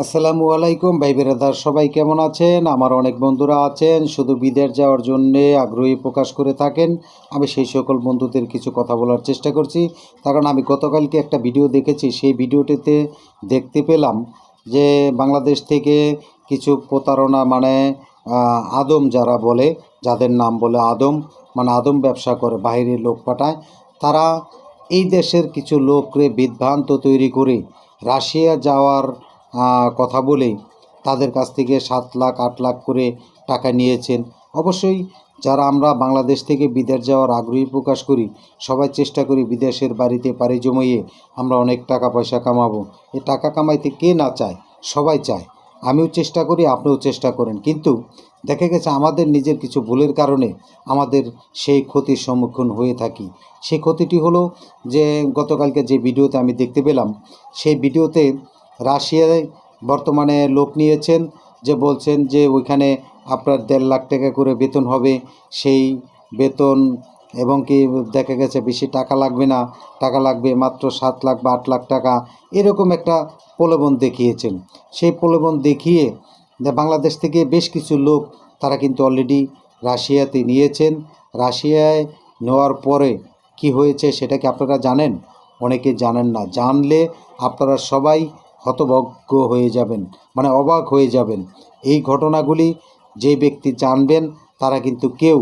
আসসালামু আলাইকুম ভাই বেরাদার, সবাই কেমন আছেন? আমার অনেক বন্ধুরা আছেন শুধু বিদেশ যাওয়ার জন্যে আগ্রহী প্রকাশ করে থাকেন। আমি সেই সকল বন্ধুদের কিছু কথা বলার চেষ্টা করছি। কারণ আমি গতকালকে একটা ভিডিও দেখেছি, সেই ভিডিওটিতে দেখতে পেলাম যে বাংলাদেশ থেকে কিছু প্রতারণা আদম যারা বলে, যাদের নাম বলে আদম, আদম ব্যবসা করে, বাইরের লোক পাঠায়। তারা এই দেশের কিছু লোককে বিভ্রান্ত তৈরি করে রাশিয়া যাওয়ার কথা বলে তাদের কাছ থেকে 7 লাখ 8 লাখ করে টাকা নিয়েছেন। অবশ্যই যারা আমরা বাংলাদেশ থেকে বিদেশ যাওয়ার আগ্রহী প্রকাশ করি, সবাই চেষ্টা করি বিদেশের বাড়িতে পাড়ি জমিয়ে আমরা অনেক টাকা পয়সা কামাবো। এই টাকা কামাইতে কে না চায়? সবাই চায়। আমিও চেষ্টা করি, আপনিও চেষ্টা করেন। কিন্তু দেখা গেছে আমাদের নিজের কিছু ভুলের কারণে আমাদের সেই ক্ষতির সম্মুখীন হয়ে থাকি। সেই ক্ষতিটি হলো যে গতকালকে যে ভিডিওতে আমি দেখতে পেলাম, সেই ভিডিওতে রাশিয়ায় বর্তমানে লোক নিয়েছেন, যে বলছেন যে ওইখানে আপনার 1.5 লাখ টাকা করে বেতন হবে। সেই বেতন এবং কি দেখা গেছে বেশি টাকা লাগবে না, টাকা লাগবে মাত্র 7 লাখ বা 8 লাখ টাকা, এরকম একটা প্রলোভন দেখিয়েছেন। সেই প্রলোভন দেখিয়ে বাংলাদেশ থেকে বেশ কিছু লোক তারা কিন্তু অলরেডি রাশিয়াতে নিয়েছেন। রাশিয়ায় নেওয়ার পরে কি হয়েছে সেটা কি আপনারা জানেন? অনেকে জানেন না। জানলে আপনারা সবাই হতভম্ব হয়ে যাবেন, অবাক হয়ে যাবেন। এই ঘটনাগুলি যে ব্যক্তি জানবেন তারা কিন্তু কেউ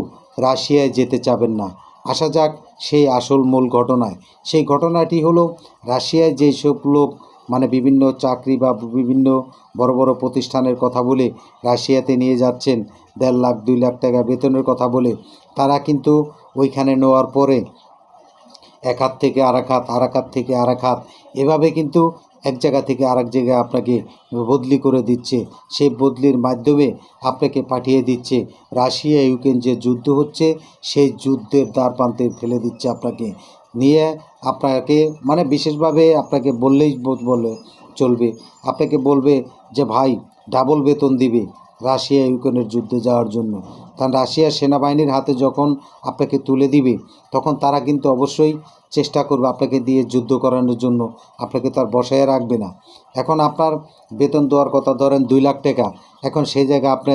রাশিয়ায় যেতে চাবেন না। আসা যাক সেই আসল মূল ঘটনায়। সেই ঘটনাটি হলো, রাশিয়ায় যেসব লোক বিভিন্ন চাকরি বা বিভিন্ন বড় বড় প্রতিষ্ঠানের কথা বলে রাশিয়াতে নিয়ে যাচ্ছেন, 1.5 লাখ 2 লাখ টাকা বেতনের কথা বলে, তারা কিন্তু ওইখানে নেওয়ার পরে এক হাত থেকে আরেক হাত, আরেক হাত থেকে আরেক হাত, এভাবে কিন্তু এক জায়গা থেকে আরেক জায়গায় আপনাকে বদলি করে দিচ্ছে। সেই বদলির মাধ্যমে আপনাকে পাঠিয়ে দিচ্ছে রাশিয়া ইউক্রেন যে যুদ্ধ হচ্ছে, সেই যুদ্ধের দ্বারপ্রান্তে ফেলে দিচ্ছে আপনাকে। নিয়ে আপনাকে বিশেষভাবে আপনাকে বললেই বলে চলবে, আপনাকে বলবে যে ভাই ডাবল বেতন দিবে রাশিয়া ইউক্রেনের যুদ্ধে যাওয়ার জন্য। কারণ রাশিয়ার সেনাবাহিনীর হাতে যখন আপনাকে তুলে দিবে, তখন তারা কিন্তু অবশ্যই চেষ্টা করবে আপনাকে দিয়ে যুদ্ধ করানোর জন্য, আপনাকে তার বসায় রাখবে না। এখন আপনার বেতন দেওয়ার কথা ধরেন 2 লাখ টাকা, এখন সেই জায়গায় আপনি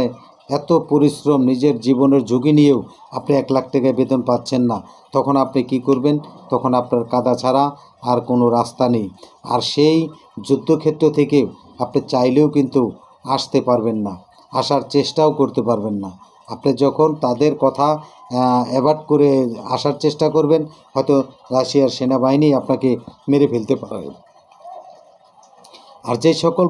এত পরিশ্রম, নিজের জীবনের ঝুঁকি নিয়েও আপনি 1 লাখ টাকায় বেতন পাচ্ছেন না। তখন আপনি কি করবেন? তখন আপনার কাদা ছাড়া আর কোনো রাস্তা নেই। আর সেই যুদ্ধক্ষেত্র থেকে আপনি চাইলেও কিন্তু আসতে পারবেন না, আসার চেষ্টাও করতে পারবেন না। আপনি যখন তাদের কথা অ্যাভয়েড করে আসার চেষ্টা করবেন, হয়তো রাশিয়ার সেনাবাহিনী আপনাকে মেরে ফেলতে পারে। আর যে সকল